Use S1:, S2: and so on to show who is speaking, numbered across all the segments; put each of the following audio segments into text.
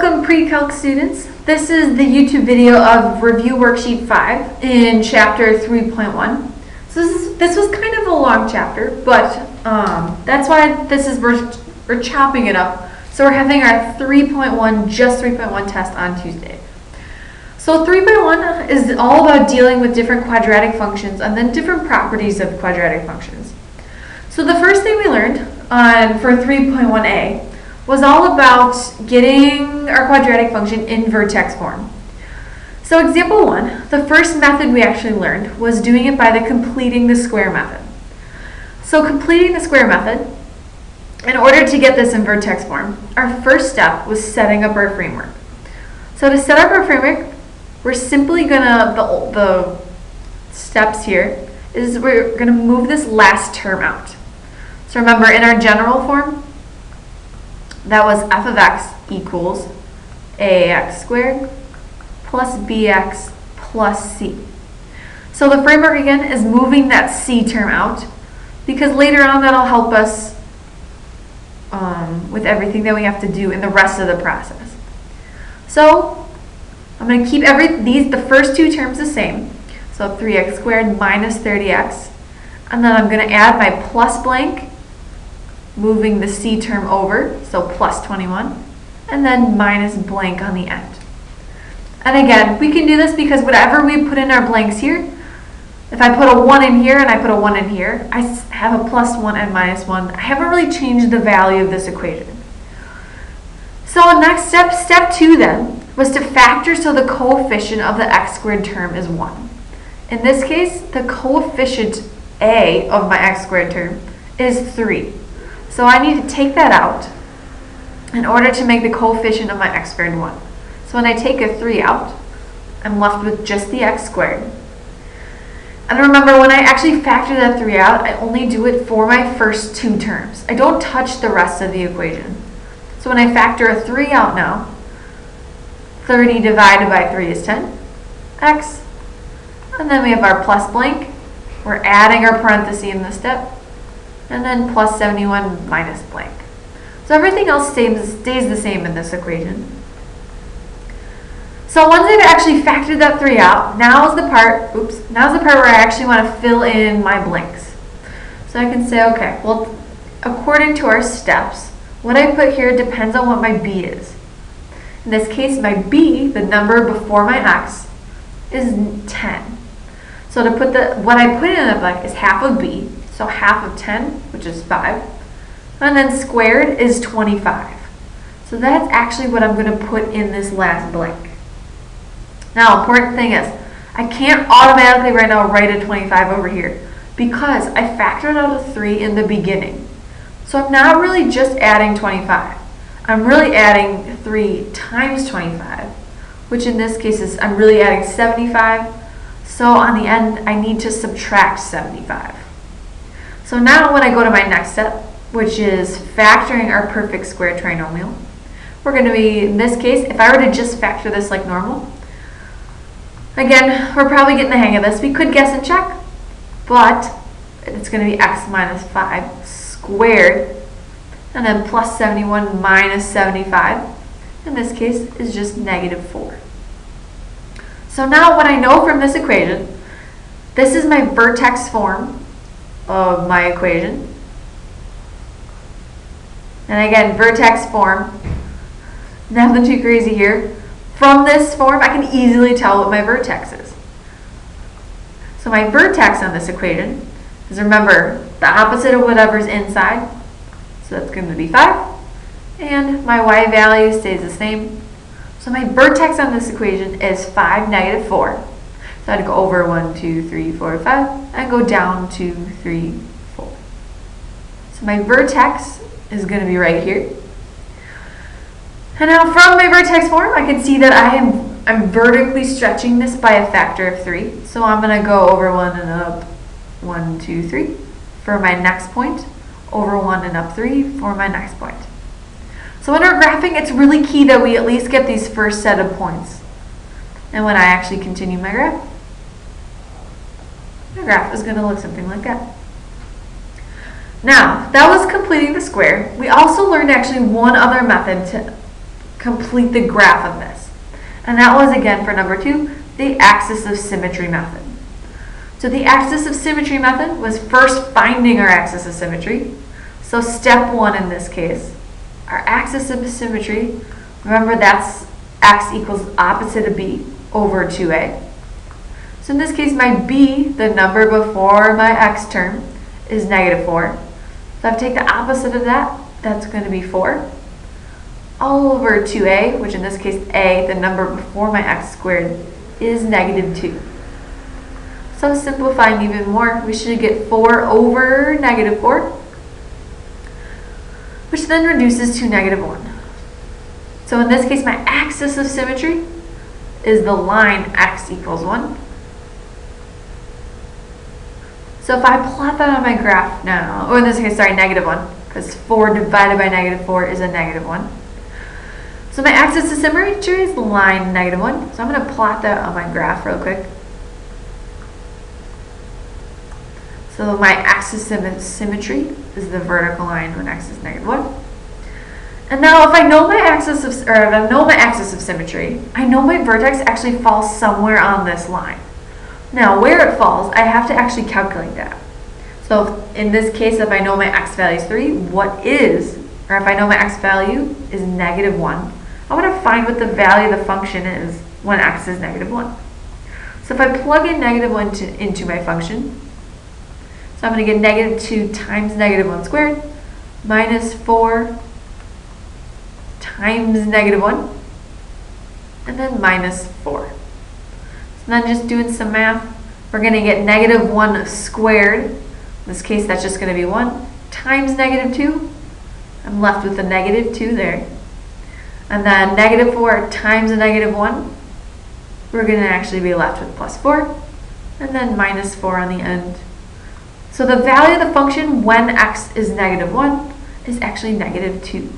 S1: Welcome Precalc students. This is the YouTube video of Review Worksheet 5 in Chapter 3.1. So this was kind of a long chapter, but that's why we're chopping it up. So we're having our 3.1, just 3.1 test on Tuesday. So 3.1 is all about dealing with different quadratic functions and then different properties of quadratic functions. So the first thing we learned for 3.1a was all about getting our quadratic function in vertex form. So example 1, the first method we actually learned was doing it by the completing the square method. So completing the square method, in order to get this in vertex form, our first step was setting up our framework. So to set up our framework, we're simply gonna, the steps here, is we're gonna move this last term out. So remember, in our general form, that was f of x equals ax squared plus bx plus c. So the framework again is moving that c term out because later on that'll help us with everything that we have to do in the rest of the process. So I'm going to keep the first two terms the same. So 3x squared minus 30x, and then I'm going to add my plus blank, moving the c term over, so plus 21, and then minus blank on the end. And again, we can do this because whatever we put in our blanks here, if I put a 1 in here and I put a 1 in here, I have a plus 1 and minus 1. I haven't really changed the value of this equation. So next step, step 2 then, was to factor so the coefficient of the x squared term is 1. In this case, the coefficient a of my x squared term is 3. So I need to take that out in order to make the coefficient of my x squared 1. So when I take a 3 out, I'm left with just the x squared. And remember, when I actually factor that 3 out, I only do it for my first two terms. I don't touch the rest of the equation. So when I factor a 3 out now, 30 divided by 3 is 10, x. And then we have our plus blank. We're adding our parenthesis in this step. And then plus 71 minus blank. So everything else stays the same in this equation. So once I've actually factored that 3 out, now's the part where I actually want to fill in my blanks. So I can say, okay, well, according to our steps, what I put here depends on what my b is. In this case, my b, the number before my x, is 10. So to put what I put in the blank is half of b. So half of 10, which is 5, and then squared is 25. So that's actually what I'm going to put in this last blank. Now, important thing is, I can't automatically right now write a 25 over here because I factored out a 3 in the beginning. So I'm not really just adding 25. I'm really adding 3 times 25, which in this case is I'm really adding 75. So on the end, I need to subtract 75. So now when I go to my next step, which is factoring our perfect square trinomial, we're going to be, in this case, if I were to just factor this like normal, again, we're probably getting the hang of this. We could guess and check, but it's going to be x minus 5 squared, and then plus 71 minus 75, in this case, is just negative 4. So now what I know from this equation, this is my vertex form of my equation. And again, vertex form, nothing too crazy here. From this form, I can easily tell what my vertex is. So my vertex on this equation is, remember, the opposite of whatever's inside. So that's going to be 5. And my y value stays the same. So my vertex on this equation is 5, negative 4. So I'd go over 1, 2, 3, 4, 5, and go down 2, 3, 4. So my vertex is going to be right here. And now from my vertex form, I can see that I'm vertically stretching this by a factor of 3. So I'm going to go over 1 and up 1, 2, 3 for my next point, over 1 and up 3 for my next point. So when we're graphing, it's really key that we at least get these first set of points. And when I actually continue my graph is going to look something like that. Now, that was completing the square. We also learned actually one other method complete the graph of this. And that was, again, for number 2, the axis of symmetry method. So the axis of symmetry method was first finding our axis of symmetry. So step 1 in this case, our axis of symmetry, remember that's x equals opposite of b over 2a. So in this case, my b, the number before my x term, is negative 4. So I have to take the opposite of that, that's going to be 4. All over 2a, which in this case a, the number before my x squared, is negative 2. So simplifying even more, we should get 4 over negative 4, which then reduces to negative 1. So in this case, my axis of symmetry is the line x equals 1. So if I plot that on my graph now, or in this case, sorry, negative 1, because 4 divided by negative 4 is a negative 1. So my axis of symmetry is the line negative 1. So I'm going to plot that on my graph real quick. So my axis of symmetry is the vertical line when x is negative 1. And now if I know my axis of symmetry, I know my vertex actually falls somewhere on this line. Now where it falls, I have to actually calculate that. So in this case, if I know my x value is 3, if I know my x value is negative 1, I want to find what the value of the function is when x is negative 1. So if I plug in negative 1 into my function, so I'm going to get negative 2 times negative 1 squared minus 4 times negative 1, and then minus 4. So then just doing some math, we're going to get negative 1 squared. In this case, that's just going to be 1 times negative 2. I'm left with a negative 2 there. And then negative 4 times a negative 1, we're going to actually be left with plus 4, and then minus 4 on the end. So the value of the function when x is negative 1 is actually negative 2.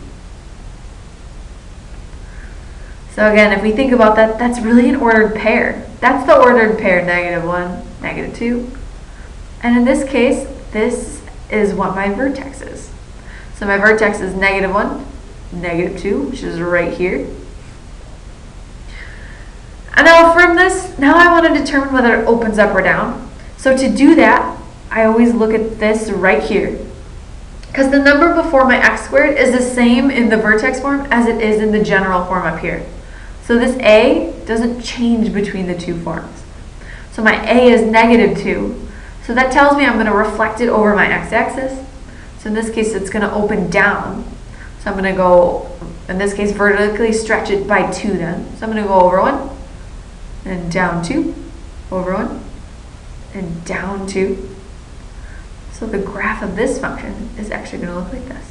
S1: So again, if we think about that, that's really an ordered pair. That's the ordered pair, negative 1, negative 2. And in this case, this is what my vertex is. So my vertex is negative 1, negative 2, which is right here. And now from this, now I want to determine whether it opens up or down. So to do that, I always look at this right here. Because the number before my x squared is the same in the vertex form as it is in the general form up here. So this a doesn't change between the two forms. So my a is negative 2. So that tells me I'm going to reflect it over my x-axis. So in this case, it's going to open down. So I'm going to go, in this case, vertically stretch it by 2 then. So I'm going to go over 1, and down 2, over 1, and down 2. So the graph of this function is actually going to look like this.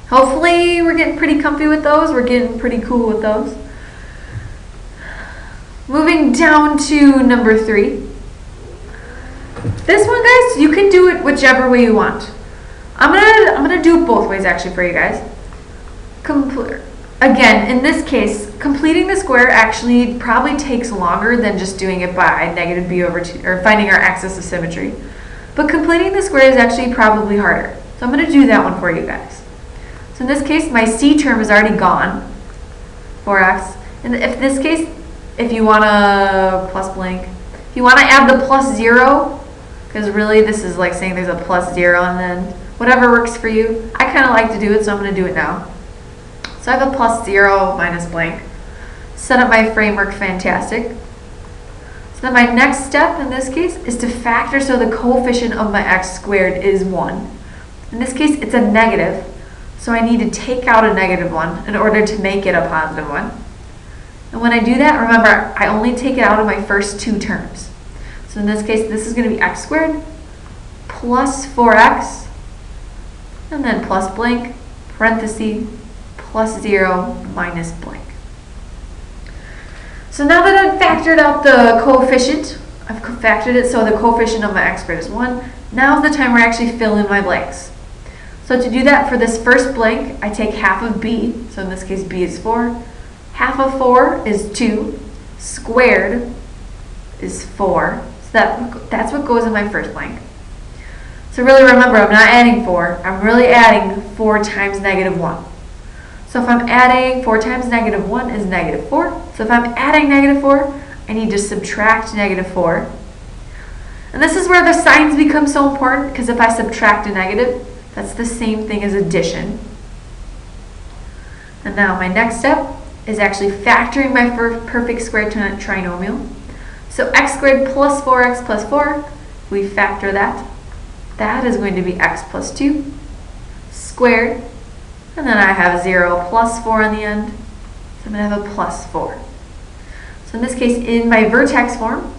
S1: Hopefully we're getting pretty comfy with those. We're getting pretty cool with those. Moving down to number 3. This one, guys, you can do it whichever way you want. I'm gonna do it both ways actually for you guys. Again, in this case, completing the square actually probably takes longer than just doing it by negative b over 2, or finding our axis of symmetry. But completing the square is actually probably harder. So I'm going to do that one for you guys. So in this case, my c term is already gone, 4x. And if this case, if you want to plus blank, if you want to add the plus 0, because really this is like saying there's a plus 0 and then whatever works for you. I kind of like to do it, so I'm going to do it now. So I have a plus 0 minus blank. Set up my framework, fantastic. So then my next step in this case is to factor so the coefficient of my x squared is 1. In this case, it's a negative, so I need to take out a negative 1 in order to make it a positive 1. And when I do that, remember, I only take it out of my first 2 terms. So in this case, this is going to be x squared plus 4x, and then plus blank, parenthesis, plus 0 minus blank. So now that I've factored out the coefficient, I've factored it so the coefficient of my x squared is 1, now's the time where I actually fill in my blanks. So to do that, for this first blank, I take half of b, so in this case b is 4. Half of 4 is 2, squared is 4. So that's what goes in my first blank. So really remember, I'm not adding 4, I'm really adding 4 times negative 1. So if I'm adding 4 times negative 1 is negative 4. So if I'm adding negative 4, I need to subtract negative 4. And this is where the signs become so important, because if I subtract a negative, that's the same thing as addition. And now my next step is actually factoring my perfect squared trinomial. So x squared plus 4x plus 4, we factor that. That is going to be x plus 2 squared. And then I have 0 plus 4 on the end. So I'm going to have a plus 4. So in this case, in my vertex form,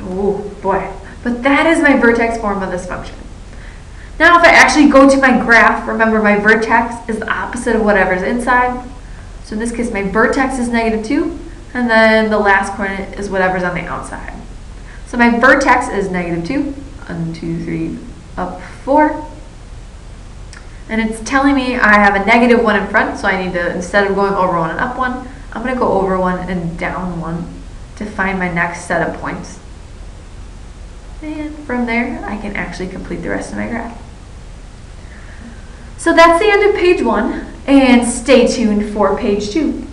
S1: oh boy, but that is my vertex form of this function. Now if I actually go to my graph, remember my vertex is the opposite of whatever's inside. So in this case, my vertex is negative 2, and then the last coordinate is whatever's on the outside. So my vertex is negative 2, 1, 2, 3, up 4. And it's telling me I have a negative 1 in front, so I need to, instead of going over 1 and up 1, I'm going to go over 1 and down 1 to find my next set of points. And from there, I can actually complete the rest of my graph. So that's the end of page 1, and stay tuned for page 2.